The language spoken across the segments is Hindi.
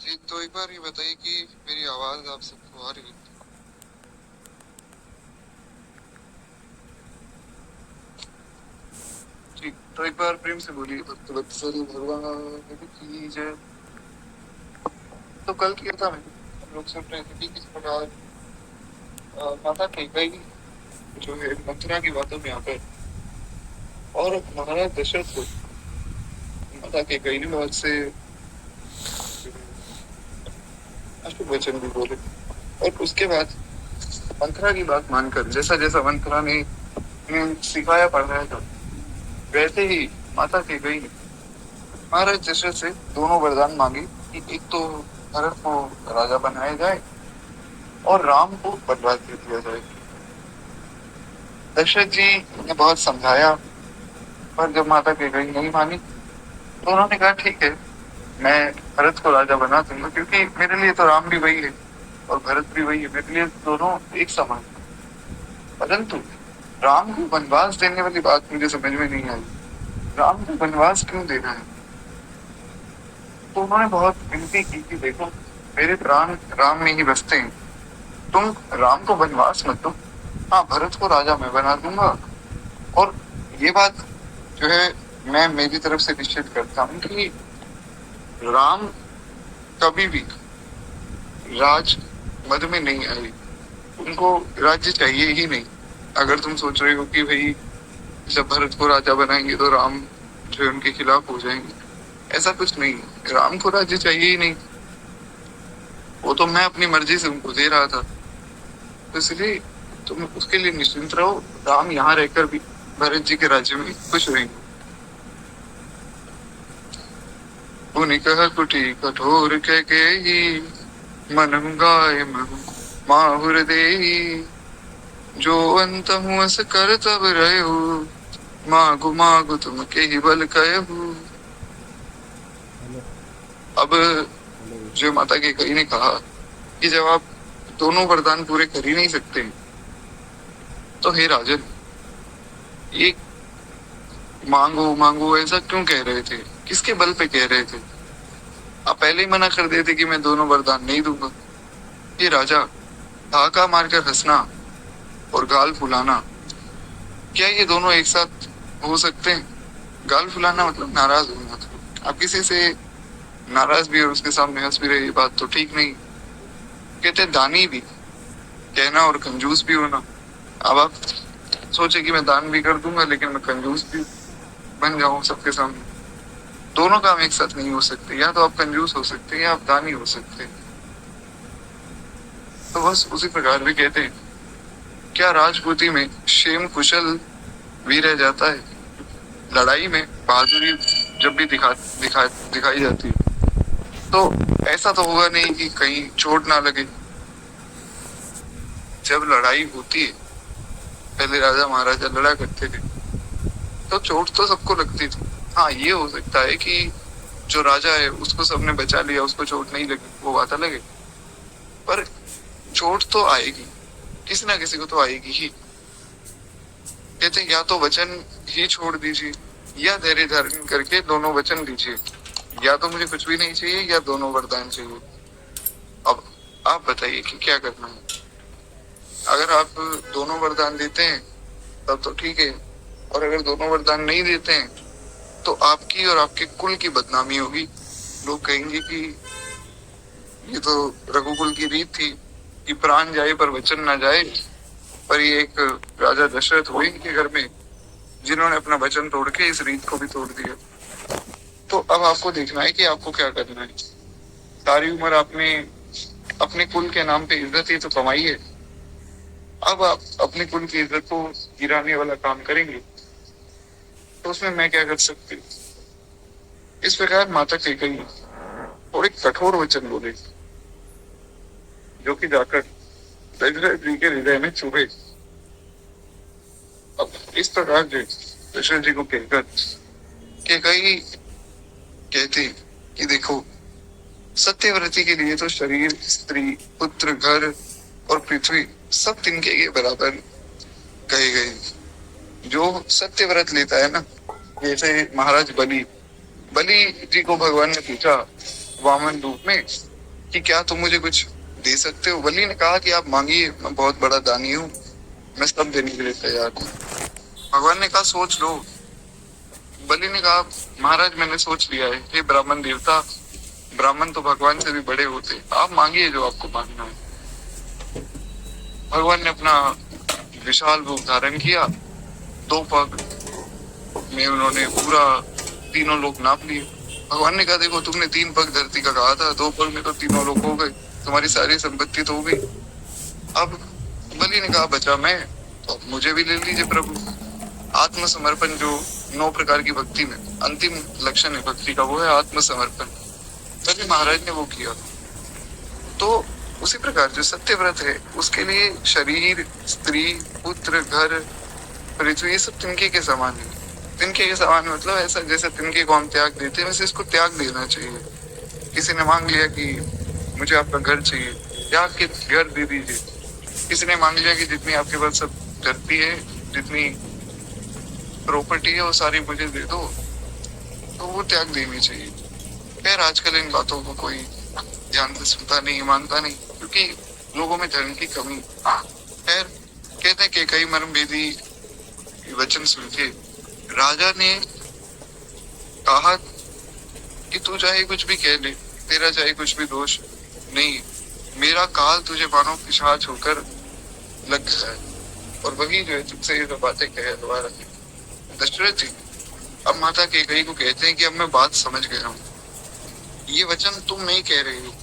जी, तो एक बार ये बताइए कि मेरी आवाज आप सबको आ रही है? जी, तो एक बार प्रेम से बोलिए भक्त वत्सल भगवान की जय। तो कल किया था मैंने, हम लोग सुन रहे थे कि किस प्रकार माता कैकेयी जो है मथुरा की बातों में आकर और महाराज दशरथ को माता कैकेयी ने बहुत से अशुभ वचन भी बोले। और उसके बाद मंथरा की बात मानकर जैसा जैसा मंथरा ने सिखाया पढ़ाया था, वैसे ही माता कैकेयी ने महाराज दशरथ से दोनों वरदान मांगे कि एक तो भरत को राजा बनाया जाए और राम को वनवास दे दिया जाए। दशरथ जी ने बहुत समझाया, पर जब माता कैकेयी नहीं मानी तो उन्होंने कहा ठीक है, मैं भरत को राजा बना दूंगा, क्योंकि मेरे लिए तो राम भी वही है और भरत भी वही है, मेरे लिए दोनों एक समान है। परंतु राम को वनवास देने वाली बात मुझे समझ में नहीं आई। राम को वनवास क्यों देना है? तो उन्होंने बहुत विनती की कि देखो, मेरे प्राण राम में ही बसते हैं, तुम राम को वनवास मत दो। हाँ, भरत को राजा मैं बना दूंगा। और ये बात जो है, मैं मेरी तरफ से निश्चित करता हूँ कि राम कभी भी राज मद में नहीं आए, उनको राज्य चाहिए ही नहीं। अगर तुम सोच रहे हो कि भाई जब भरत को राजा बनाएंगे तो राम जो है उनके खिलाफ हो जाएंगे, ऐसा कुछ नहीं है। राम को राज्य चाहिए ही नहीं, वो तो मैं अपनी मर्जी से उनको दे रहा था। तो इसलिए तुम उसके लिए निश्चिंत रहो, राम यहाँ रहकर भी भरत जी के राज्य में खुश रहेंगे। उन्हीं कह कुटी कठोर कह के ही मन गाय माहुर दे, जो अंत हुअस कर तब रहो, मागु मागु तुम के ही बल कहू। अब जो माता के कई ने कहा कि जब आप दोनों वरदान पूरे कर ही नहीं सकते, तो हे राजन, ये मांगो मांगो ऐसा क्यों कह रहे थे? किसके बल पे कह रहे थे? आप पहले ही मना कर देते कि मैं दोनों वरदान नहीं दूंगा। ये राजा, धाका मारकर हंसना और गाल फुलाना, क्या ये दोनों एक साथ हो सकते हैं? गाल फुलाना मतलब नाराज होना। आप किसी से नाराज भी और उसके सामने हंस भी रहे, ये बात तो ठीक नहीं। कहते दानी भी कहना और कंजूस भी होना। अब आप सोचे कि मैं दान भी कर दूंगा लेकिन मैं कंजूस भी बन जाऊं सबके सामने, दोनों काम एक साथ नहीं हो सकते। या तो आप कंजूस हो सकते हैं या आप दानी हो सकते हैं। तो बस उसी प्रकार भी कहते हैं, क्या राजपूती में क्षेम कुशल भी रह जाता है? लड़ाई में बहादुरी जब भी दिखाई जाती है, तो ऐसा तो होगा नहीं कि कहीं चोट ना लगे। जब लड़ाई होती है, पहले राजा महाराजा लड़ा करते थे, तो चोट तो सबको लगती थी। हाँ, ये हो सकता है कि जो राजा है उसको सबने बचा लिया, उसको चोट नहीं लगी, वो बात अलग है। पर चोट तो आएगी, किसी ना किसी को तो आएगी ही। कहते हैं या तो वचन ही छोड़ दीजिए या धैर्य धारण करके दोनों वचन दीजिए, या तो मुझे कुछ भी नहीं चाहिए या दोनों वरदान चाहिए। अब आप बताइए कि क्या करना है। अगर आप दोनों वरदान देते हैं तब तो ठीक है, और अगर दोनों वरदान नहीं देते हैं तो आपकी और आपके कुल की बदनामी होगी। लोग कहेंगे कि ये तो रघुकुल की रीत थी कि प्राण जाए पर वचन ना जाए, पर ये एक राजा दशरथ हुए इनके घर में जिन्होंने अपना वचन तोड़ के इस रीत को भी तोड़ दिया। तो अब आपको देखना है कि आपको क्या करना है। सारी उम्र आपने अपने कुल के नाम पे इज्जत ही तो कमाई है, अब आप अपने कुल की इज्जत को गिराने वाला काम करेंगे तो उसमें मैं क्या कर सकती हूँ? इस प्रकार माता कैकेयी थोड़े कठोर वचन बोले, जो कि जाकर दशरथ जी के हृदय में चुभे। अब इस प्रकार जो दशरथ जी को कहकर कैकेयी कहते कि देखो, सत्यव्रती के लिए तो शरीर, स्त्री, पुत्र, घर और पृथ्वी सब तिनके के बराबर कहे गए। जो सत्यव्रत लेता है ना, जैसे महाराज बलि बलि जी को भगवान ने पूछा वामन रूप में कि क्या तुम मुझे कुछ दे सकते हो? बलि ने कहा कि आप मांगिए, मैं बहुत बड़ा दानी हूँ, मैं सब देने के लिए तैयार हूँ। भगवान ने कहा सोच लो। बलि ने कहा महाराज मैंने सोच लिया है, हे ब्राह्मण देवता, ब्राह्मण तो भगवान से भी बड़े होते, आप मांगिए जो आपको मांगना है। भगवान ने अपना विशाल रूप धारण किया, 2 पग में उन्होंने पूरा तीनों लोग नाप लिए। भगवान ने कहा देखो तुमने 3 पग धरती का कहा था, 2 पग में तो तीनों लोग हो गए, तुम्हारी सारी संपत्ति तो हो गई। अब बलि ने कहा बचा मैं, तो अब मुझे भी ले लीजिए प्रभु। आत्मसमर्पण जो 9 प्रकार की भक्ति में अंतिम लक्षण है भक्ति का, वो है आत्मसमर्पण। तभी महाराज ने वो किया। तो उसी प्रकार जो सत्यव्रत है उसके लिए शरीर, स्त्री, पुत्र, घर, पृथ्वी, ये सब तिनके के समान है। तिनके के समान मतलब ऐसा जैसे तिनके को हम त्याग देते हैं वैसे इसको त्याग देना चाहिए। किसी ने मांग लिया कि मुझे आपका घर चाहिए, त्याग के घर दे दीजिए। किसी ने मांग लिया कि जितनी आपके पास सब धरती है, जितनी प्रॉपर्टी है वो सारी मुझे दे दो, तो वो त्याग देनी चाहिए। खैर आजकल इन बातों को कोई ध्यान से सुनता नहीं, मानता नहीं, क्योंकि लोगों में धर्म की कमी। खैर कहते हैं कि कई मर्मभेदी वचन सुन के राजा ने कहा कि तू चाहे कुछ भी कह ले, तेरा चाहे कुछ भी दोष नहीं, मेरा काल तुझे मानो पिशाच होकर लग गया है, और वही जो है तुझसे ये तो बातें कहे दोबारा। दशरथ जी अब माता कैकेयी को कहते हैं कि अब मैं बात समझ गया हूँ, ये वचन तुम नहीं कह रही हो,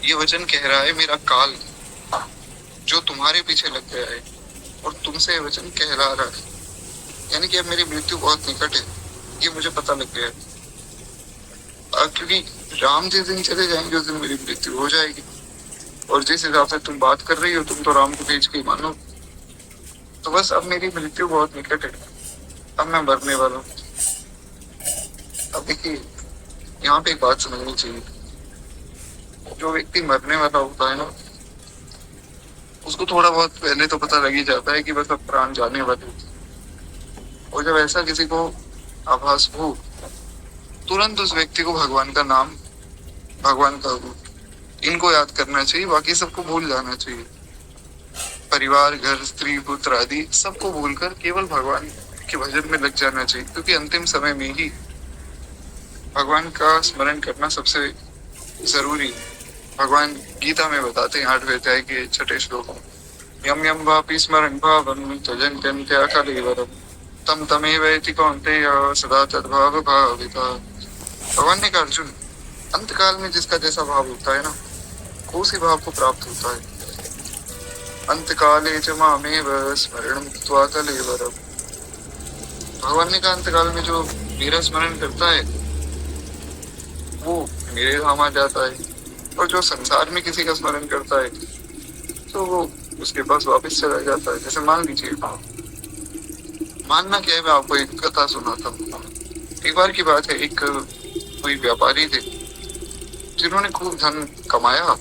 ये वचन कह रहा है मेरा काल जो तुम्हारे पीछे लग गया है, और तुमसे ये वचन कहला रहा है, यानी कि अब मेरी मृत्यु बहुत निकट है, ये मुझे पता लग गया है। क्योंकि राम जिस दिन चले जाएंगे उस दिन मेरी मृत्यु हो जाएगी, और जिस हिसाब से तुम बात कर रही हो तुम तो राम को भेज के ही मानो, तो बस अब मेरी मृत्यु बहुत निकट है, अब मैं मरने वाला हूँ। अब देखिए यहाँ पे एक बात समझनी चाहिए, जो व्यक्ति मरने वाला होता है ना उसको थोड़ा बहुत पहले तो पता लग ही जाता है कि बस अब प्राण जाने वाले, और जब ऐसा किसी को आभास हो तुरंत उस व्यक्ति को भगवान का नाम, भगवान का रूप इनको याद करना चाहिए, बाकी सबको भूल जाना चाहिए। परिवार, घर, स्त्री, पुत्र आदि सबको भूलकर केवल भगवान के भजन में लग जाना चाहिए, क्योंकि अंतिम समय में ही भगवान का स्मरण करना सबसे जरूरी है। भगवान गीता में बताते हैं 8वें अध्याय के 6ठे श्लोक में, यम यम वापि स्मरण भावं त्यजन्त्यन्त्य कलेवरम तम तमेवैति कौन्तेय सदा तद्भाव भाविता। भगवान ने कहा अर्जुन अंत काल में जिसका जैसा भाव होता है ना उसी भाव को प्राप्त होता है। अंत काले च मामेव स्मरणं कृत्वा कलेवरम। भगवान ने कहा अंत काल में जो मेरा स्मरण करता है वो मेरे धाम आ जाता है, और जो संसार में किसी का स्मरण करता है तो वो उसके पास वापस चला जाता है। जैसे मान लीजिए, मानना क्या है, मैं आपको एक कथा सुनाता हूँ। एक बार की बात है, एक कोई व्यापारी थे जिन्होंने खूब धन कमाया,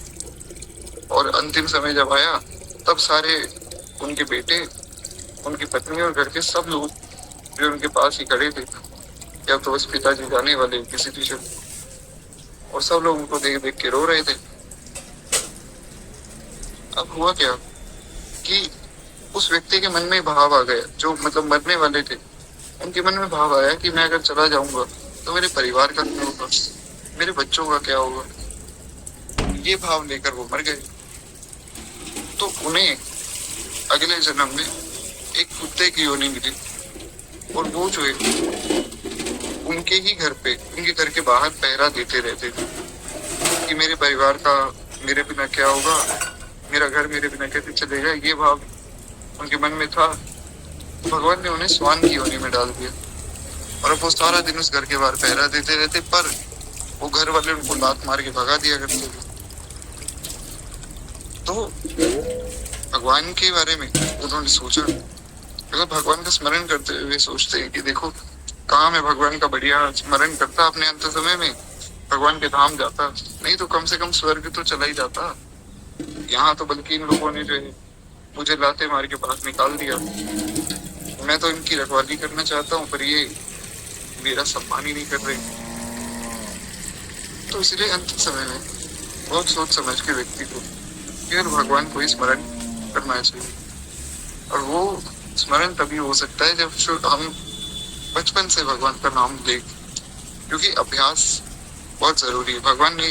और अंतिम समय जब आया तब सारे उनके बेटे, उनकी पत्नी और घर के सब लोग जो उनके पास ही खड़े थे, या तो बस पिताजी जाने वाले किसी पीछे, और सब लोग उनको देख देख के रो रहे थे। अब हुआ क्या कि उस व्यक्ति के मन में भाव आ गया, जो मतलब मरने वाले थे उनके मन में भाव आया कि मैं अगर चला जाऊंगा तो मेरे परिवार का क्या होगा, मेरे बच्चों का क्या होगा। ये भाव लेकर वो मर गए। तो उन्हें अगले जन्म में एक कुत्ते की योनि मिली, और वो जो है उनके ही घर पे, उनके घर के बाहर पहरा देते रहते थे कि मेरे परिवार का मेरे बिना क्या होगा, मेरा घर मेरे बिना कैसे चलेगा। ये भाव उनके मन में था। भगवान ने उन्हें स्वान की योनि में डाल दिया, और अब वो सारा दिन उस घर के बाहर पहरा देते रहते, पर वो घर वाले उनको लात मार के भगा दिया करते थे। तो भगवान के बारे में उन्होंने सोचा, अगर भगवान का स्मरण करते हुए सोचते हैं कि देखो कहाँ मैं भगवान का बढ़िया स्मरण करता अपने अंत समय में, भगवान के धाम जाता, नहीं तो कम से कम स्वर्ग तो चला ही जाता। यहाँ तो बल्कि इन लोगों ने जो है मुझे लाते मार के बाहर निकाल दिया। मैं तो इनकी रखवाली करना चाहता हूँ, पर ये मेरा सम्मान ही नहीं कर रहे। तो इसलिए अंतिम समय में बहुत सोच समझ के व्यक्ति को केवल भगवान को ही स्मरण करना चाहिए। और वो स्मरण तभी हो सकता है जब हम बचपन से भगवान का नाम ले, क्योंकि अभ्यास बहुत जरूरी है। भगवान ने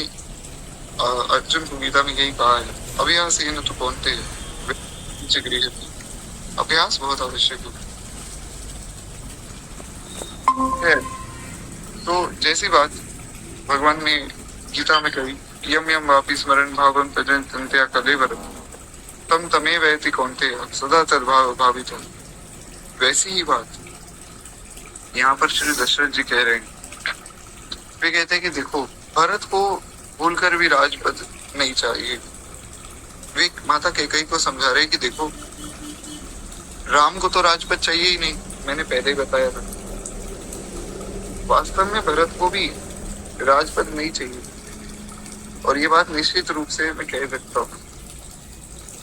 अर्जुन को गीता में यही कहा है, अभ्यास ही न तो कौनते है, अभ्यास बहुत आवश्यक है। तो जैसी बात भगवान ने गीता में कही, यम यम वापि स्मरण भावम तजन तंत्या कलेवर तम तमे वैति कौनते सदा तद्भाव भावित, वैसी ही बात यहाँ पर श्री दशरथ जी कह रहे हैं। वे कहते हैं कि देखो, भरत को भूलकर भी राजपद नहीं चाहिए। वे माता कैकेयी को समझा रहे कि देखो, राम को तो राजपद चाहिए ही नहीं, मैंने पहले ही बताया था। वास्तव में भरत को भी राजपद नहीं चाहिए, और ये बात निश्चित रूप से मैं कह सकता हूँ।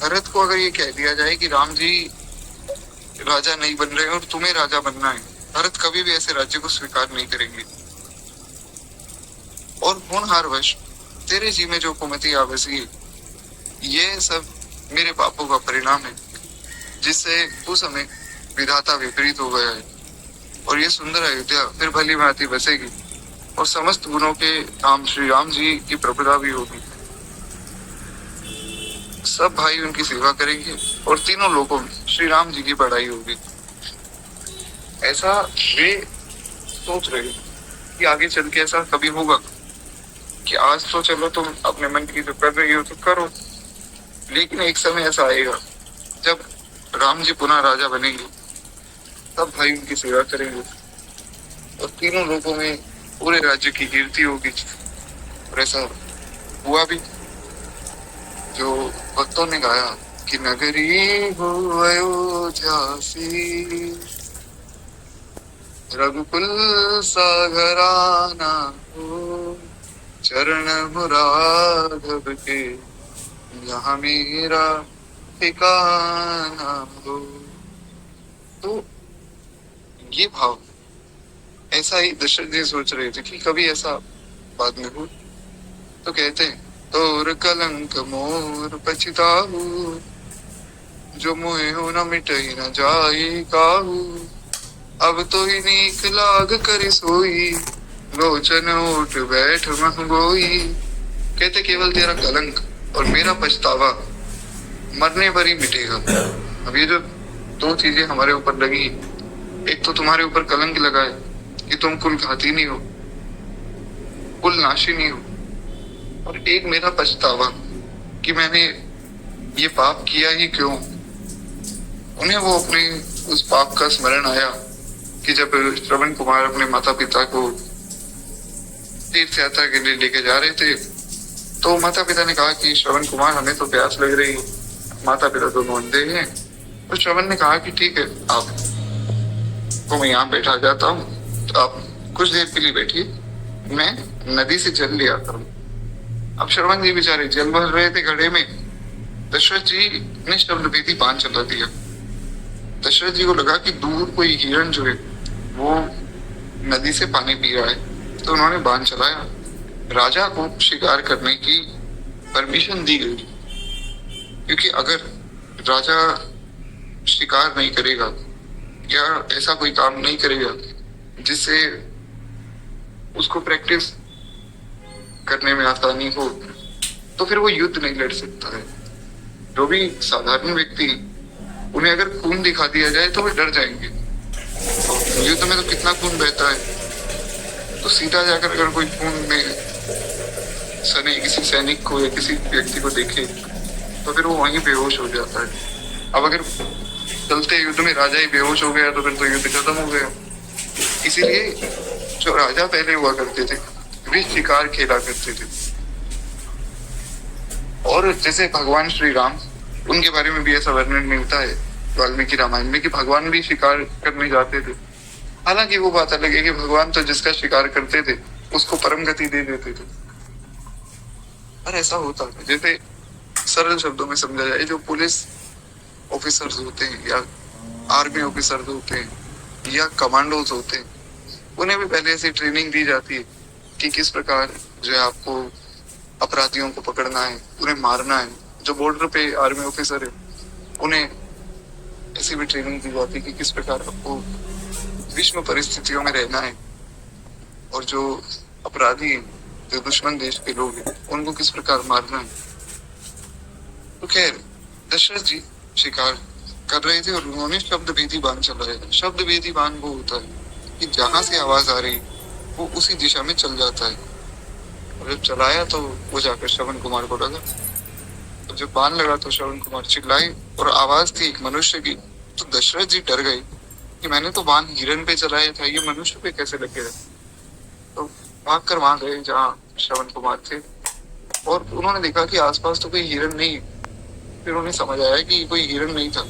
भरत को अगर ये कह दिया जाए कि राम जी राजा नहीं बन रहे और तुम्हें राजा बनना है, भरत कभी भी ऐसे राज्य को स्वीकार नहीं करेंगे। और होनहारवश तेरे जी में जो कुमति आ बसी है, ये सब मेरे पापों का परिणाम है, जिससे उस समय विधाता विपरीत हो गया है। और ये सुंदर अयोध्या फिर भली भांति बसेगी और समस्त गुणों के धाम श्री राम जी की प्रभुता भी होगी। सब भाई उनकी सेवा करेंगे और तीनों लोगों में श्री राम जी की बड़ाई होगी। ऐसा वे सोच रहे कि आगे चल के ऐसा कभी होगा कि आज तो चलो तुम अपने मन की जो कर रही हो तो करो, लेकिन एक समय ऐसा आएगा जब राम जी पुनः राजा बनेंगे, तब भाई उनकी सेवा करेंगे और तीनों लोगों में पूरे राज्य की कीर्ति होगी। और ऐसा हुआ भी, जो भक्तों ने गाया कि नगरी हो अयोध्या सी, रघुकुल सागराना हो, चरण मुराघव के यहाँ मेरा ठिकाना हो। तो ये भाव ऐसा ही दशरथ जी सोच रहे थे कि कभी ऐसा बाद में हो। तो कहते हैं, तोर कलंक मोर पछताहू, जो मोहे हो न मिटई न जाए काहू, अब तो ही नीक लाग कर सोई, लोचन उठ बैठ महगोई। कहते केवल तेरा कलंक और मेरा पछतावा मरने पर ही मिटेगा। अब ये जो दो चीजें हमारे ऊपर लगी, एक तो तुम्हारे ऊपर कलंक लगा है कि तुम कुल घाती नहीं हो, कुल नाशी नहीं हो, और एक मेरा पछतावा कि मैंने ये पाप किया ही क्यों। उन्हें वो अपने उस पाप का स्मरण आया कि जब श्रवण कुमार अपने माता पिता को तीर्थ यात्रा के लिए लेके जा रहे थे, तो माता पिता ने कहा कि श्रवण कुमार हमें तो प्यास लग रही है, माता पिता दोनों अंधे हैं। तो श्रवण ने कहा कि ठीक है, आप तो मैं यहाँ बैठा जाता हूँ, तो आप कुछ देर के लिए बैठिए, मैं नदी से जल ले आता हूँ। अब श्रवण जी बेचारे जल भर रहे थे घड़े में, दशरथ जी ने शब्द भेदी बाण चला दिया। दशरथ जी को लगा कि दूर कोई हिरण जो है वो नदी से पानी पी रहा है, तो उन्होंने बाण चलाया। राजा को शिकार करने की परमिशन दी गई, क्योंकि अगर राजा शिकार नहीं करेगा या ऐसा कोई काम नहीं करेगा जिससे उसको प्रैक्टिस करने में आसानी हो, तो फिर वो युद्ध नहीं लड़ सकता है। जो भी साधारण व्यक्ति, उन्हें अगर खून दिखा दिया जाए तो वे डर जाएंगे। तो युद्ध में तो कितना खून बहता है, तो सीधा जाकर अगर कोई खून में सने किसी सैनिक को या किसी व्यक्ति को देखे तो फिर वो वहीं बेहोश हो जाता है। अब अगर चलते युद्ध में राजा ही बेहोश हो गया तो फिर तो युद्ध खत्म हो गया। इसीलिए जो राजा पहले हुआ करते थे वे शिकार खेला करते थे। और जैसे भगवान श्री राम, उनके बारे में भी ऐसा वर्णन मिलता है वाल्मीकि रामायण में कि भगवान भी शिकार करने जाते थे। हालांकि वो बात अलग है कि भगवान तो जिसका शिकार करते थे उसको परम गति दे देते थे। पर ऐसा होता है, जैसे सरल शब्दों में समझा जाए, जो पुलिस ऑफिसर्स होते हैं या आर्मी ऑफिसर्स होते हैं या कमांडोज होते हैं, उन्हें भी पहले से ट्रेनिंग दी जाती है कि किस प्रकार जो है आपको अपराधियों को पकड़ना है, उन्हें मारना है। जो बॉर्डर पे आर्मी ऑफिसर है उन्हें ऐसी भी ट्रेनिंग दी जाती है कि किस प्रकार आपको विषम परिस्थितियों में रहना है, और जो अपराधी हैं, जो दुश्मन देश के लोग हैं, उनको किस प्रकार मारना है। तो खैर दशरथ जी शिकार कर रहे थे और उन्होंने शब्द भेदी बाण चलाया। शब्द भेदी बाण वो होता है कि जहां से आवाज आ रही वो उसी दिशा में चल जाता है, और जब चलाया तो वो जाकर श्रवण कुमार को लगा। तो जब बाण लगा तो श्रवण कुमार चिल्लाए और आवाज थी एक मनुष्य की। तो दशरथ जी डर गए कि मैंने तो बाण हिरण पे चलाया था, ये मनुष्य पे कैसे लग गया। तो भाग कर वहां गए जहाँ श्रवण कुमार थे, और उन्होंने देखा कि आसपास तो कोई हिरण नहीं है। फिर उन्हें समझ आया कि कोई हिरण नहीं था,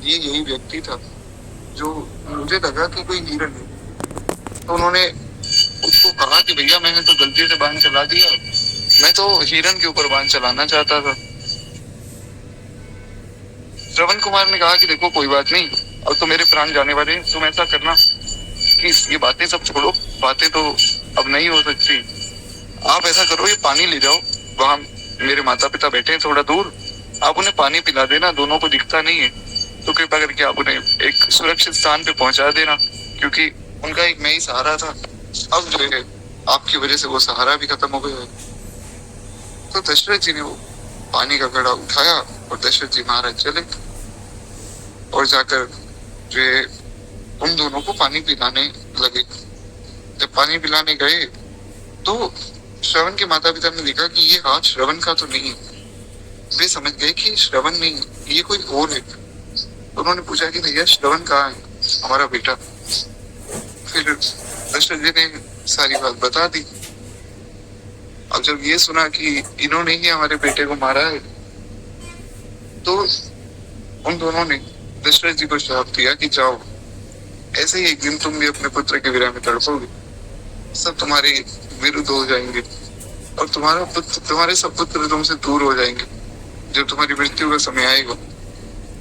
ये यही व्यक्ति था जो मुझे लगा कि कोई हिरण है। तो उन्होंने उसको कहा कि भैया मैंने तो गलती से बाण चला दिया, मैं तो हिरण के ऊपर बाण चलाना चाहता था। श्रवण कुमार ने कहा कि देखो कोई बात नहीं, अब तो मेरे प्राण जाने वाले हैं, तुम ऐसा करना कि ये बातें सब छोड़ो, बातें तो अब नहीं हो सकती। आप ऐसा करो, ये पानी ले जाओ, वहां मेरे माता पिता बैठे हैं थोड़ा दूर, आप उन्हें पानी पिला देना, दोनों को दिखता नहीं है तो कृपा करके आप उन्हें एक सुरक्षित स्थान पे पहुंचा देना, क्योंकि उनका एक मैं ही सहारा था, अब जो है आपकी वजह से वो सहारा भी खत्म हो गया है। तो दशरथ जी ने वो पानी का घड़ा उठाया और दशरथ जी महाराज चले और जाकर जो है उन दोनों को पानी पिलाने लगे। जब पानी पिलाने गए तो श्रवण के माता पिता ने देखा कि ये हाथ श्रवण का तो नहीं है। वे समझ गए कि श्रवण नहीं, ये कोई और है। उन्होंने पूछा कि भैया श्रवण कहाँ है, हमारा बेटा। फिर दशरथ जी ने सारी बात बता दी। अब जब ये सुना कि इन्होंने ही हमारे बेटे को मारा है, तो उन दोनों ने दशरथ जी को श्राप दिया कि जाओ, ऐसे ही एक दिन तुम भी अपने पुत्र के विरह में तड़पोगे, सब तुम्हारे विरुद्ध हो जाएंगे और तुम्हारे सब पुत्र तुमसे दूर हो जाएंगे। जब तुम्हारी मृत्यु का समय आएगा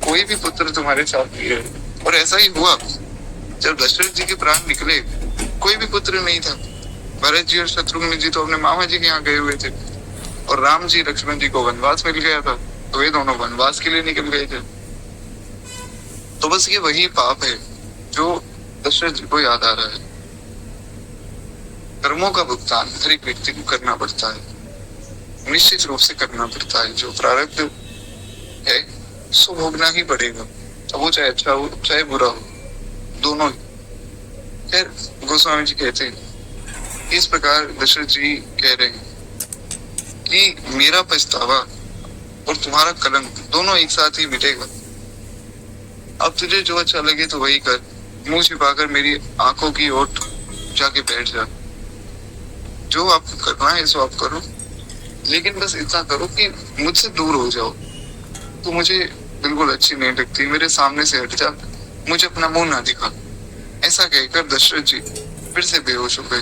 कोई भी पुत्र तुम्हारे साथ नहीं रहे। और ऐसा ही हुआ, जब दशरथ जी के प्राण निकले कोई भी पुत्र नहीं था। भरत जी और शत्रुघ्न जी तो अपने मामा जी के यहाँ गए हुए थे, और राम जी लक्ष्मण जी को वनवास मिल गया था, तो वे दोनों वनवास के लिए निकल गए थे। तो बस ये वही पाप है जो दशरथ जी को याद आ रहा है। कर्मों का भुगतान हर एक व्यक्ति को करना पड़ता है, निश्चित रूप से करना पड़ता है। जो प्रारब्ध है सो भोगना ही पड़ेगा, अब वो चाहे अच्छा हो चाहे बुरा हो, दोनों ही। खैर गोस्वामी जी कहते हैं इस प्रकार दशरथ जी कह रहे हैं कि मेरा पछतावा और तुम्हारा कलंक दोनों एक साथ ही मिटेगा। अब तुझे जो अच्छा लगे तो वही कर, मुंह छिपाकर मेरी आंखों की ओर जाके बैठ जा। जो आपको करना है सो आप करो, लेकिन बस इतना करो कि मुझसे दूर हो जाओ। तो मुझे बिल्कुल अच्छी नहीं लगती, मेरे सामने से हट जा, मुझे अपना मुंह ना दिखा। ऐसा कहकर दशरथ जी फिर से बेहोश हो गए।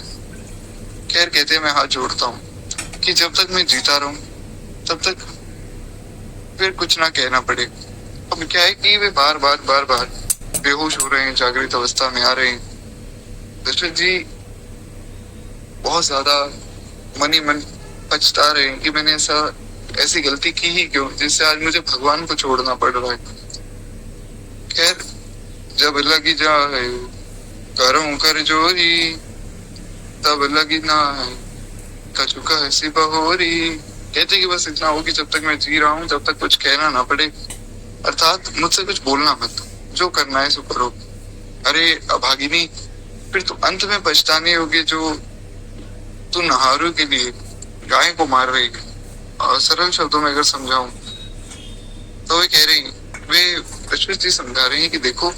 खैर कहते मैं हाथ जोड़ता हूँ कि जब तक मैं जीता रहूं तब तक फिर कुछ ना कहना पड़े। अब क्या है कि वे बार बार बेहोश हो रहे हैं, जागृत अवस्था में आ रहे हैं। दशरथ जी बहुत ज्यादा मन ही मन पछता रहे हैं कि मैंने ऐसी गलती की ही क्यों, जिससे आज मुझे भगवान को छोड़ना पड़ रहा है। खैर जब लगी जाए करूं कर जोरी, तब लगी ना कछु कहसी बहोरी। कहते कि बस इतना हो कि जब तक मैं जी रहा हूँ तब तक कुछ कहना ना पड़े, अर्थात मुझसे कुछ बोलना मत, जो करना है सो करो। अरे अभागिनी, फिर तो अंत में पछताने होगी जो तू नहारू के लिए गाय को मार रही है। और सरल शब्दों में अगर समझाऊं तो वे कह रही हैं, वे दशरथ जी समझा रहे हैं कि देखो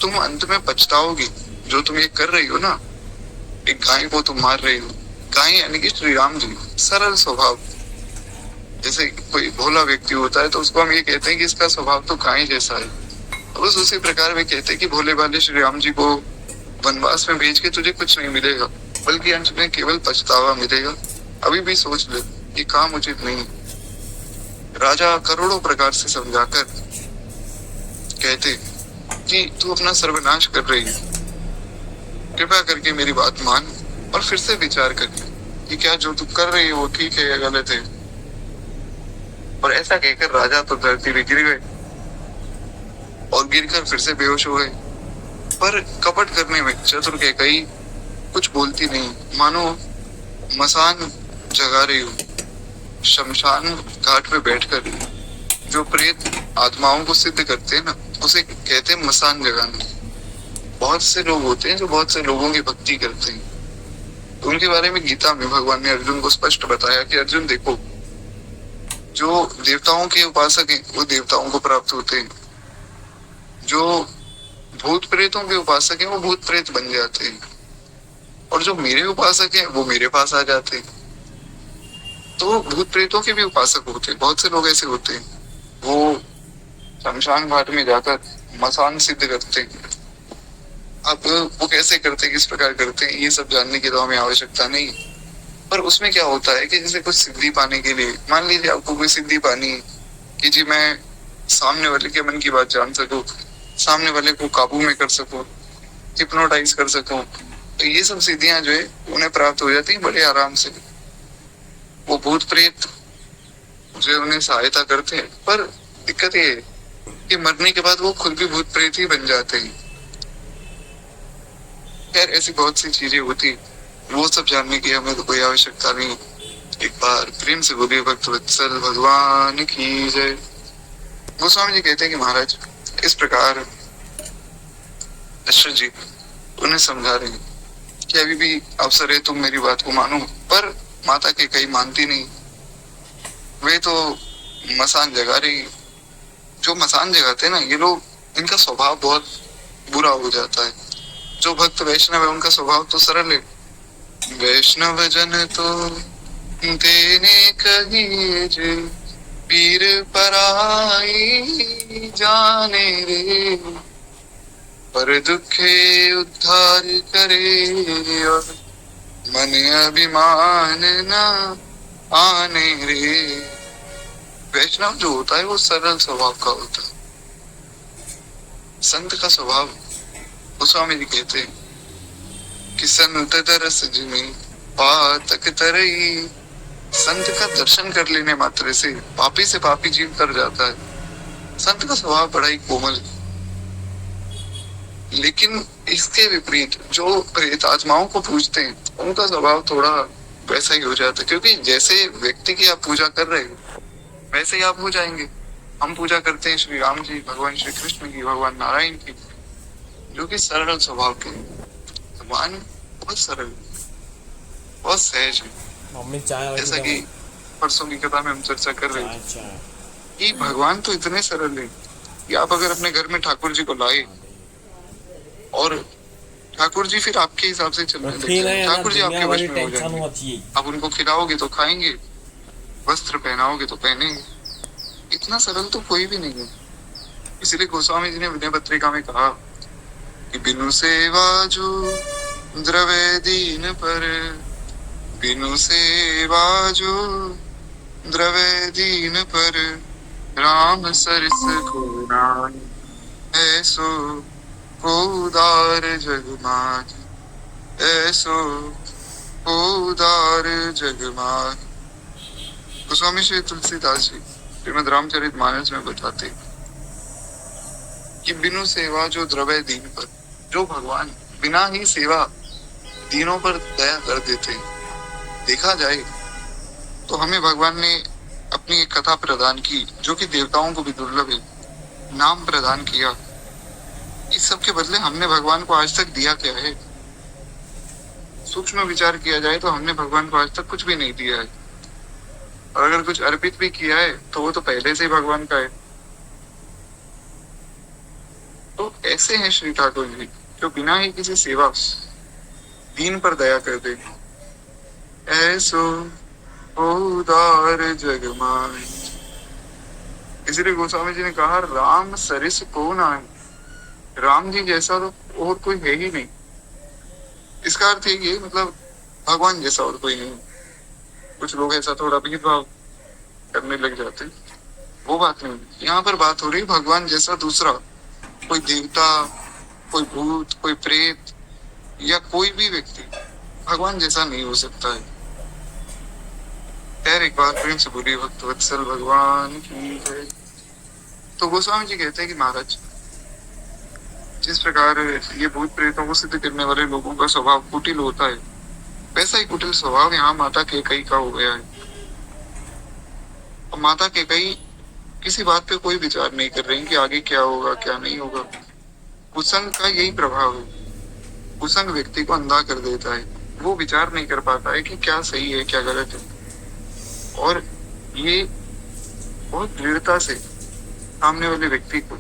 तुम अंत में पछताओगी, जो तुम ये कर रही हो ना, एक गाय को तुम मार रही हो। गाय यानी कि श्री राम जी, सरल स्वभाव। जैसे कोई भोला व्यक्ति होता है तो उसको हम ये कहते हैं कि इसका स्वभाव तो गाय जैसा है। बस उसी प्रकार वे कहते हैं कि भोले भाले श्री राम जी को वनवास में भेज के तुझे कुछ नहीं मिलेगा, बल्कि अंत में केवल पछतावा मिलेगा। अभी भी सोच ले, ये काम उचित नहीं। राजा करोड़ों प्रकार से समझाकर कहते कि तू अपना सर्वनाश कर रही है, कृपया करके मेरी बात मान और फिर से विचार करिए कि क्या जो तुम कर रही है वो ठीक है या गलत है। और ऐसा कहकर राजा तो धरती पे गिर गए और गिरकर फिर से बेहोश हो गए। पर कपट करने में चतुर कैकई कुछ बोलती नहीं, मानो मसान जगा रही हो। शमशान घाट पे बैठकर जो प्रेत आत्माओं को सिद्ध करते हैं ना, उसे कहते हैं मसान जगाना। बहुत से लोग होते हैं जो बहुत से लोगों की भक्ति करते हैं, तो उनके बारे में गीता में भगवान ने अर्जुन को स्पष्ट बताया कि अर्जुन देखो, जो देवताओं के उपासक हैं वो देवताओं को प्राप्त होते हैं, जो भूत प्रेतों के उपासक हैं वो भूत प्रेत बन जाते हैं, और जो मेरे उपासक हैं वो मेरे पास आ जाते हैं। तो भूत प्रेतों के भी उपासक होते हैं, बहुत से लोग ऐसे होते हैं, वो शमशान घाट में जाकर मसान सिद्ध करते हैं। अब वो कैसे करते हैं, किस प्रकार करते हैं, ये सब जानने की तो हमें आवश्यकता नहीं। पर उसमें क्या होता है कि जैसे कुछ सिद्धि पाने के लिए, मान लीजिए आपको कोई सिद्धि पानी है कि जी मैं सामने वाले के मन की बात जान सकूं, सामने वाले को काबू में कर सकूं, हिप्नोटाइज कर सकूं, तो ये सब सिद्धियां जो है उन्हें प्राप्त हो जाती है बड़े आराम से। वो भूत प्रेत जो है उन्हें सहायता करते हैं, पर दिक्कत ये है कि मरने के बाद वो खुद भी भूत प्रेत ही बन जाते हैं। खैर ऐसी बहुत सी चीजें होती, वो सब जानने की हमें तो कोई आवश्यकता नहीं। एक बार प्रेम से बोलिए भक्त वत्सल भगवान की जय। गोस्वामी जी कहते हैं कि महाराज इस प्रकार दशरथ जी उन्हें समझा रहे हैं कि अभी भी अवसर है, तुम मेरी बात को मानो। पर माता के कई मानती नहीं, वे तो मसान जगा रही। जो मसान जगाते हैं ना ये लोग, इनका स्वभाव बहुत बुरा हो जाता है। जो भक्त वैष्णव है उनका स्वभाव तो सरल है। वैष्णव जन तो तेने कहिए जे, पीर पराई जाने रे, पर दुखे उद्धार करे और मन अभिमान न आने रे। वैष्णव जो होता है वो सरल स्वभाव का होता है। संत का स्वभाव, गोस्वामी जी कहते हैं कि संत दरस जिमे पातक तरई। संत का दर्शन कर लेने मात्र से पापी से पापी जीव तर जाता है। संत का स्वभाव बड़ा ही कोमल है। लेकिन इसके विपरीत जो प्रेत आत्माओं को पूजते हैं उनका स्वभाव थोड़ा वैसा ही हो जाता है, क्योंकि जैसे व्यक्ति की आप पूजा कर रहे हो वैसे ही आप हो जाएंगे। हम पूजा करते हैं श्री राम जी, भगवान श्री कृष्ण की, भगवान नारायण की, जो कि सरल स्वभाव के। भगवान बहुत सरल, बहुत सहज है। जैसा कि परसों की कथा में हम चर्चा कर रहे थे कि भगवान तो इतने सरल है कि आप अगर अपने घर में ठाकुर जी को लाए और ठाकुर जी फिर आपके हिसाब से चलने लगे, ठाकुर जी आपके वश में हो जाएंगे। आप उनको खिलाओगे तो खाएंगे, वस्त्र पहनाओगे तो पहनेंगे। इतना सरल तो कोई भी नहीं है। इसलिए गोस्वामी जी ने विनय पत्रिका में कहा कि बिनु सेवा जो द्रव्य दीन पर, बिनु सेवा जो द्रव्य दीन पर, राम सरस को नाई, ऐसो को उदार जग माही, ऐसो को उदार जग माही। गोस्वामी श्री तुलसीदास जी श्रीमद् रामचरितमानस में बताते कि बिनु सेवा जो द्रव्य दीन पर, जो भगवान बिना ही सेवा दीनों पर दया कर देते। देखा जाए तो हमें भगवान ने अपनी एक कथा प्रदान की जो कि देवताओं को भी दुर्लभ है, नाम प्रदान किया। इस सब के बदले हमने भगवान को आज तक दिया क्या है? सूक्ष्म विचार किया जाए तो हमने भगवान को आज तक कुछ भी नहीं दिया है, और अगर कुछ अर्पित भी किया है तो वो तो पहले से ही भगवान का है। तो ऐसे हैं श्री ठाकुर जी जो बिना ही किसी सेवा दीन पर दया कर दे। ऐसो उदार जग माही। इसलिए गोस्वामी जी ने कहा राम सरिस को नाई। राम जी जैसा तो और कोई है ही नहीं। इसका अर्थ ये मतलब भगवान जैसा और कोई नहीं। कुछ लोग ऐसा थोड़ा भेदभाव करने लग जाते, वो बात नहीं। यहाँ पर बात हो रही भगवान जैसा दूसरा कोई देवता, कोई भूत, कोई प्रेत या कोई भी व्यक्ति भगवान जैसा नहीं हो सकता है। खैर, एक बार प्रेम से बोलिए भक्त वत्सल भगवान की जय। तो गोस्वामी जी कहते हैं कि महाराज, जिस प्रकार ये भूत प्रेतों को सिद्ध करने वाले लोगों का स्वभाव कुटिल होता है, वैसा ही कुटिल स्वभाव यहाँ माता कैकेयी का हो गया है। और माता कैकेयी किसी बात पे कोई विचार नहीं कर रही कि आगे क्या होगा क्या नहीं होगा। कुसंग का यही प्रभाव है, कुसंग व्यक्ति को अंधा कर देता है। वो विचार नहीं कर पाता है कि क्या सही है क्या गलत है, और ये बहुत दृढ़ता से सामने वाले व्यक्ति को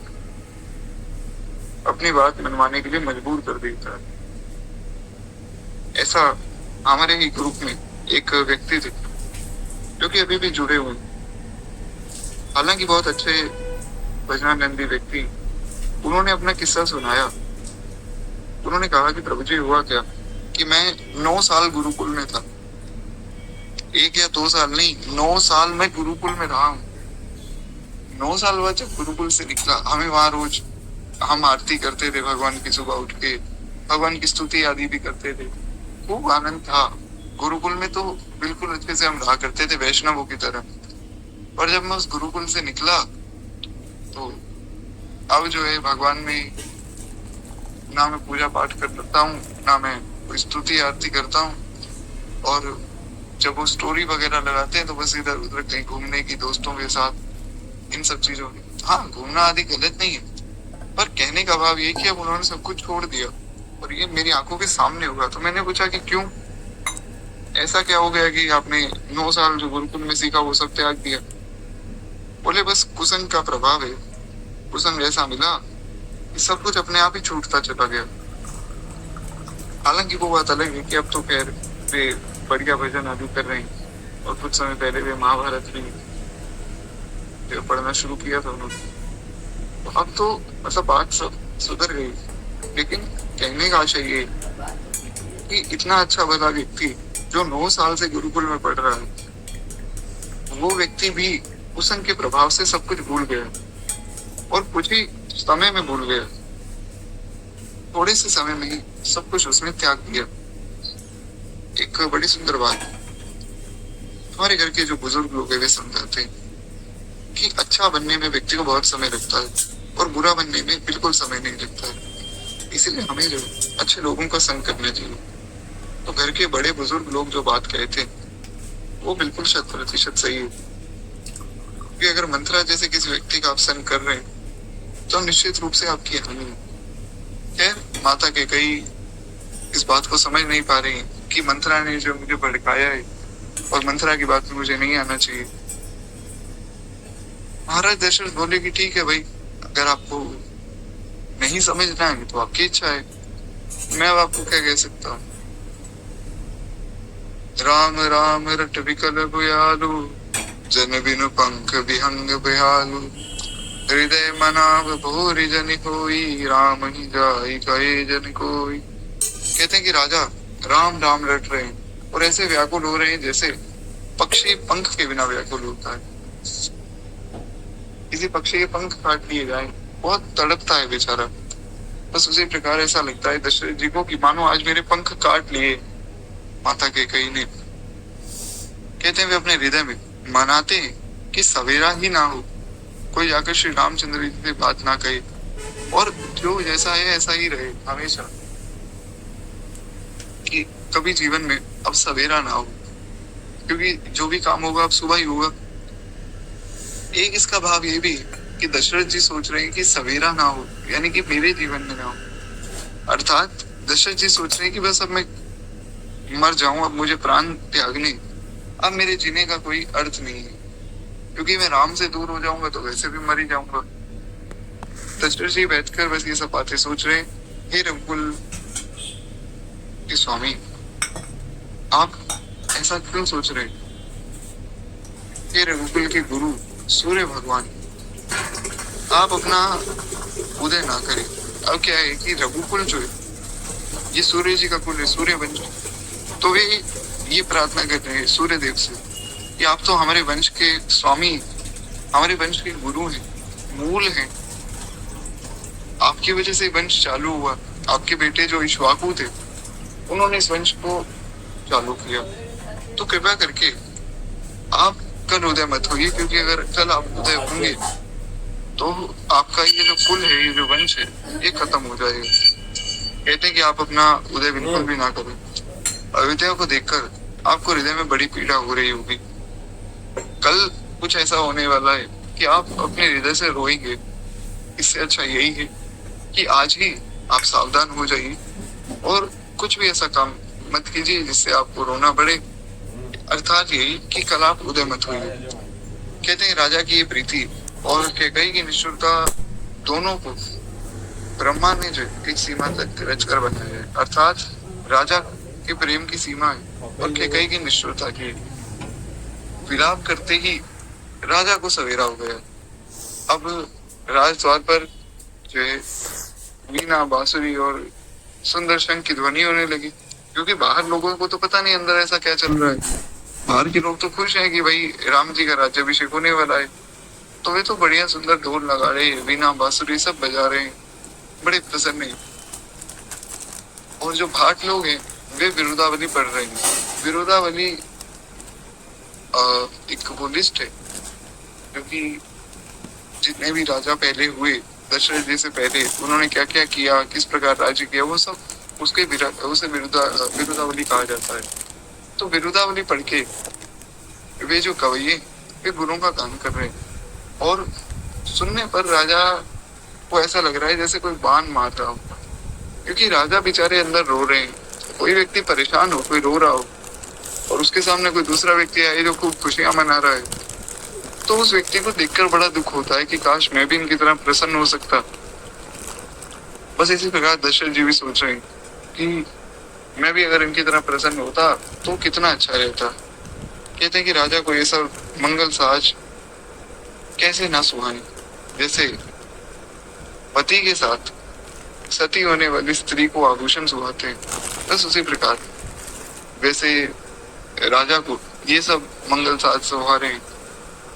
अपनी बात मनवाने के लिए मजबूर कर देता है। ऐसा हमारे ही ग्रुप में एक व्यक्ति थे जो कि अभी भी जुड़े हुए, हालांकि बहुत अच्छे भजनानंदी व्यक्ति। उन्होंने अपना किस्सा सुनाया। उन्होंने कहा कि प्रभु जी हुआ क्या कि मैं 9 साल गुरुकुल में था। 1 या 2 साल नहीं, 9 साल में गुरुकुल में रहा हूँ। 9 साल बाद जब गुरुकुल से निकला, हमें वहां रोज हम आरती करते थे भगवान की, सुबह उठ के भगवान की स्तुति आदि भी करते थे। खूब आनंद था गुरुकुल में, तो बिल्कुल अच्छे से हम रहा करते थे वैष्णवों की तरह। और जब मैं उस गुरुकुल से निकला तो अब जो है भगवान में ना मैं पूजा पाठ कर सकता हूँ, ना मैं कोई स्तुति आरती करता हूँ। और जब वो स्टोरी वगैरह लगाते हैं तो बस इधर उधर कहीं घूमने की, दोस्तों के साथ, इन सब चीजों की। हाँ, घूमना आदि गलत नहीं है, पर कहने का भाव ये कि अब उन्होंने सब कुछ छोड़ दिया और ये मेरी आंखों के सामने हुआ। तो मैंने पूछा कि क्यों, ऐसा क्या हो गया कि आपने 9 साल जो गुरुकुल में सीखा वो सब त्याग दिया? बोले बस कुसंग का प्रभाव है। कुसंग ऐसा मिला कि सब कुछ अपने आप ही छूटता चला गया। हालांकि वो बात अलग है कि अब तो खैर वे बढ़िया भजन आदि कर रहे हैं, और कुछ समय पहले वे महाभारत भी जो पढ़ना शुरू किया था उन्होंने। तो अब तो मतलब बात सब सुधर गई। लेकिन कहने का आशय ये कि इतना अच्छा भला व्यक्ति जो 9 साल से गुरुकुल में पढ़ रहा है, वो व्यक्ति भी कुसंग के प्रभाव से सब कुछ भूल गया, और कुछ ही समय में भूल गया। थोड़े से समय में ही सब कुछ उसने त्याग दिया। एक बड़ी सुंदर बात हमारे घर के जो बुजुर्ग लोग हैं वे समझाते हैं कि अच्छा बनने में व्यक्ति को बहुत समय लगता है और बुरा बनने में बिल्कुल समय नहीं लगता है। इसीलिए हमें जो अच्छे लोगों का संग करना चाहिए। तो घर के बड़े बुजुर्ग लोग जो बात कहे थे वो बिल्कुल 100% सही है कि अगर मंत्रा जैसे किसी व्यक्ति का आप संग कर रहे हैं तो निश्चित रूप से आपकी हानि है। खैर, माता कैकेयी इस बात को समझ नहीं पा रही कि मंत्रा ने जो मुझे भड़काया है और मंत्रा की बात में मुझे नहीं आना चाहिए। महाराज दशरथ बोले कि ठीक है भाई, अगर आपको नहीं समझना है तो आपकी इच्छा है, मैं अब आपको क्या कह सकता हूँ। राम राम रट विकल भुयालु, जन बिनु पंख विहंग भयालु। हृदय मनाव भोरी जन कोई, राम ही जाई कहे जन कोई। कहते हैं कि राजा राम राम रट रहे हैं और ऐसे व्याकुल हो रहे हैं जैसे पक्षी पंख के बिना व्याकुल होता है। किसी पक्षी के पंख काट लिए जाए, बहुत तड़पता है बेचारा। बस उसी प्रकार ऐसा लगता है दशरथ जी को कि मानो आज मेरे पंख काट लिए माता कैकेयी ने। कहते हैं वे अपने हृदय में मनाते हैं कि सवेरा ही ना हो, कोई जाकर श्री रामचंद्र जी से बात ना कहे, और जो जैसा है ऐसा ही रहे हमेशा, कि कभी जीवन में अब सवेरा ना हो, क्योंकि जो भी काम होगा अब सुबह ही होगा। एक इसका भाव ये भी कि दशरथ जी सोच रहे हैं कि सवेरा ना हो, यानी कि मेरे जीवन में ना हो। अर्थात दशरथ जी सोच रहे हैं कि बस अब मैं मर जाऊं, अब मुझे प्राण त्यागने, अब मेरे जीने का कोई अर्थ नहीं है, क्योंकि मैं राम से दूर हो जाऊंगा तो वैसे भी मर ही जाऊंगा। दशरथ जी बैठकर बस ये सब बातें सोच रहे हैं। हे रघुकुल के स्वामी, आप ऐसा क्यों सोच रहे हैं? हे रघुकुल के गुरु सूर्य भगवान, आप अपना उदय ना करें। अब क्या है कि रघुकुल जो है ये सूर्य जी का कुल है, सूर्य वंश। तो वे ये प्रार्थना कर रहे हैं सूर्य देव से कि आप तो हमारे वंश के स्वामी, हमारे वंश के गुरु हैं, मूल हैं। आपकी वजह से वंश चालू हुआ। आपके बेटे जो इक्ष्वाकु थे, उन्होंने इस वंश को चालू किया। तो कृपया करके आप कल उदय मत होइए, क्योंकि अगर कल आप उदय होंगे तो आपका ये जो कुल है, ये जो वंश है, ये खत्म हो जाएगा। कहते हैं कि आप अपना उदय बिल्कुल भी ना करें। अयोध्या को देखकर आपको हृदय में बड़ी पीड़ा हो रही होगी। कल कुछ ऐसा होने वाला है कि आप अपने हृदय से रोएंगे। इससे अच्छा यही है कि आज ही आप सावधान हो जाइए और कुछ भी ऐसा काम मत कीजिए जिससे आपको रोना पड़े। अर्थात यही कि कल आप उदय मत होइए। कहते हैं राजा की ये प्रीति और कैकेयी की निष्ठुरता दोनों को ब्रह्मा ने जो एक सीमा तक रच कर बनाया है। अर्थात राजा के प्रेम की सीमा है और कैकेयी की निष्ठुरता की। विलाप करते ही राजा को सवेरा हो गया। अब राजद्वार पर जो है वीणा, बांसुरी और सुंदर शंख की ध्वनि होने लगी, क्योंकि बाहर लोगों को तो पता नहीं अंदर ऐसा क्या चल रहा है। बाहर के लोग तो खुश हैं कि भाई राम जी का राज्याभिषेक होने वाला है, तो वे तो बढ़िया सुंदर ढोल लगा रहे हैं, वीणा बांसुरी सब बजा रहे हैं, बड़े प्रसन्न हैं। और जो भाट लोग हैं वे विरुदावली पढ़ रहे हैं। विरुदावली एक वो लिस्ट है क्योंकि जितने भी राजा पहले हुए दशरथ जी से पहले, उन्होंने क्या क्या किया, किस प्रकार राज्य किया, वो सब उसे विरुदावली कहा जाता है। तो विरुदावली पढ़ के वे जो कवि वे गुरुओं का गान कर रहे हैं और सुनने पर राजा को ऐसा लग रहा है जैसे कोई बाण मार रहा हो, क्योंकि राजा बेचारे अंदर रो रहे हैं। कोई व्यक्ति परेशान हो, कोई रो रहा हो और उसके सामने कोई दूसरा व्यक्ति आए जो खूब खुशियां मना रहा है, तो उस व्यक्ति को देखकर बड़ा दुख होता है कि काश मैं भी इनकी तरह प्रसन्न हो सकता। बस इसी प्रकार दशरथ जी भी सोच रहे हैं कि मैं भी अगर इनकी तरह प्रसन्न होता तो कितना अच्छा रहता। कहते हैं कि राजा को ये सब मंगल साज कैसे ना सुहाए, जैसे पति के साथ सती होने वाली स्त्री को आभूषण सुहाते हैं, बस उसी प्रकार वैसे राजा को ये सब मंगल साज सुहारे हैं।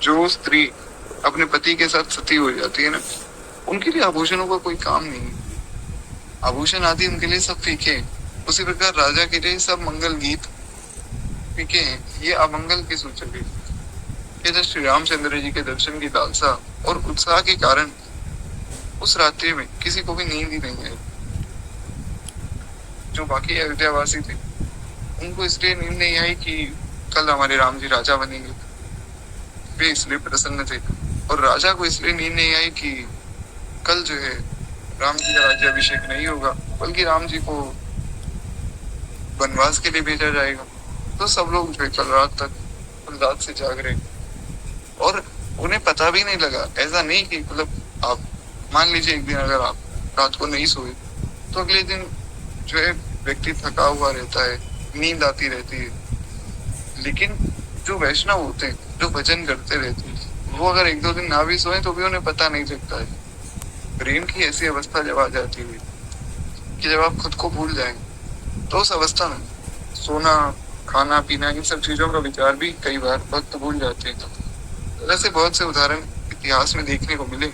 जो स्त्री अपने पति के साथ सती हो जाती है ना, उनके लिए आभूषणों का कोई काम नहीं है, आभूषण आदि उनके लिए सब फीके हैं। उसी प्रकार राजा के लिए सब मंगल गीत फीके हैं, ये अमंगल के सूचक है। जब श्री रामचंद्र जी के दर्शन की लालसा और उत्साह के कारण उस रात्रि में किसी को भी नींद ही नहीं आई। जो बाकी अयोध्यावासी थे उनको इसलिए नींद नहीं आई कि कल हमारे राम जी राजा बनेंगे, वे इसलिए प्रसन्न थे। और राजा को इसलिए नींद नहीं आई कि कल जो है राम जी का राज्याभिषेक नहीं होगा, बल्कि राम जी को वनवास के लिए भेजा जाएगा। तो सब लोग जो है कल रात से जाग रहे और उन्हें पता भी नहीं लगा। ऐसा नहीं कि मतलब आप मान लीजिए एक दिन अगर आप रात को नहीं सोए तो अगले दिन जो है व्यक्ति थका हुआ रहता है, नींद आती रहती है। लेकिन जो वैष्णव होते हैं, जो भजन करते रहते हैं, वो अगर एक दो दिन ना भी सोए तो भी उन्हें पता नहीं चलता है। प्रेम की ऐसी अवस्था जब आ जाती है कि जब आप खुद को भूल जाएं, तो उस अवस्था में सोना, खाना पीना, इन सब चीजों का विचार भी कई बार भक्त भूल जाते हैं। ऐसे बहुत से उदाहरण इतिहास में देखने को मिले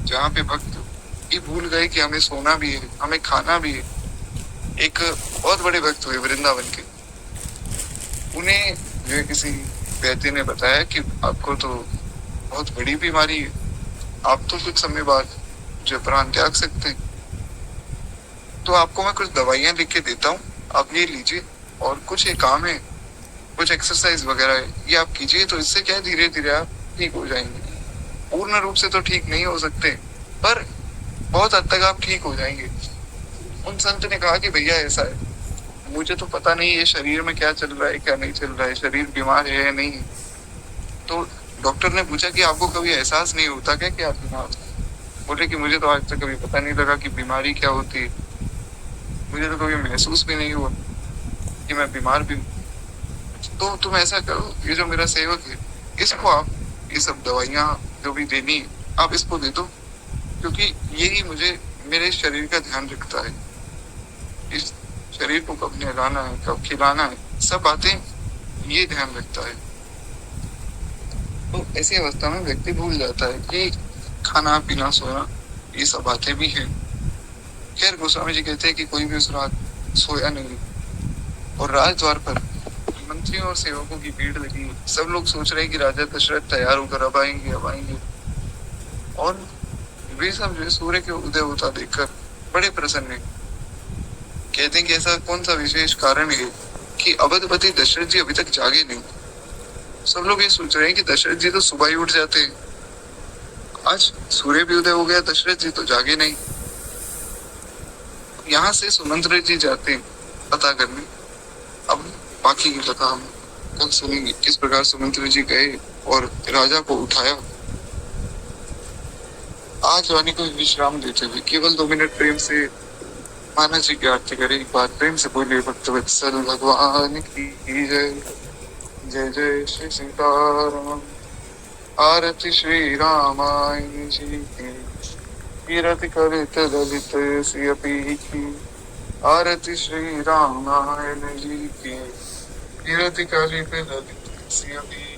जहाँ पे भक्त ये भूल गए कि हमें सोना भी है, हमें खाना भी है। एक बहुत बड़े भक्त हुए वृंदावन के, उन्हें जो किसी वैद्य ने बताया कि आपको तो बहुत बड़ी बीमारी है, आप तो कुछ समय बाद जो प्राण त्याग सकते हैं, तो आपको मैं कुछ दवाइयां लिख के देता हूँ, आप ये लीजिए और कुछ ये काम है, कुछ एक्सरसाइज वगैरह है, ये आप कीजिए, तो इससे क्या धीरे धीरे आप ठीक हो जाएंगे। पूर्ण रूप से तो ठीक नहीं हो सकते, पर बहुत हद तक आप ठीक हो जाएंगे। उन संत ने कहा कि भैया ऐसा है, मुझे तो पता नहीं ये शरीर में क्या चल रहा है, क्या नहीं चल रहा है, शरीर बीमार है या नहीं। तो डॉक्टर ने पूछा कि आपको कभी एहसास नहीं होता क्या कि आप बीमार? बोले कि मुझे तो आज तक कभी पता नहीं लगा कि बीमारी क्या होती है, मुझे तो कभी महसूस भी नहीं हुआ कि मैं बीमार भी हूँ। तो तुम ऐसा करो, ये जो मेरा सेवक है, इसको आप ये सब दवाइयाँ जो भी देनी है आप इसको दे दो, क्योंकि यही मुझे मेरे शरीर का ध्यान रखता है। इस शरीर को कब नहलाना है, कब खिलाना है, सब बातें ये ध्यान रखता है। तो ऐसी अवस्था में व्यक्ति भूल जाता है कि खाना पीना सोना ये सब बातें भी हैं। खैर गोस्वामी जी कहते हैं कि कोई भी उस रात सोया नहीं, और राजद्वार पर मंत्रियों और सेवकों की भीड़ लगी। सब लोग सोच रहे हैं कि राजा दशरथ तैयार होकर अब आएंगे अब आएंगे। और वे सब जो है सूर्य के उदय होता देखकर बड़े प्रसन्न हैं। कहते हैं कि ऐसा कौन सा विशेष कारण है कि अवधपति दशरथ जी अभी तक जागे नहीं। सब लोग ये सोच रहे हैं कि दशरथ जी तो सुबह ही उठ जाते हैं, आज सूर्य भी उदय हो गया, दशरथ जी तो जागे नहीं। यहाँ से सुमंत्र जी जाते हैं पता करने। अब बाकी की कथा हम कल सुनेंगे, किस प्रकार सुमंत्र जी गए और राजा को उठाया। आज वाणी को विश्राम देते हुए केवल 2 मिनट प्रेम से माना जी की आरती करें। एक बार प्रेम से बोलिए भक्तवत्सल भगवान की जय। जय जय श्री सीताराम। आरती श्री रामायण जी की। कीरति करित ललित सियपी की। आरती श्री रामायण जी की। कीरति करित ललित सियपी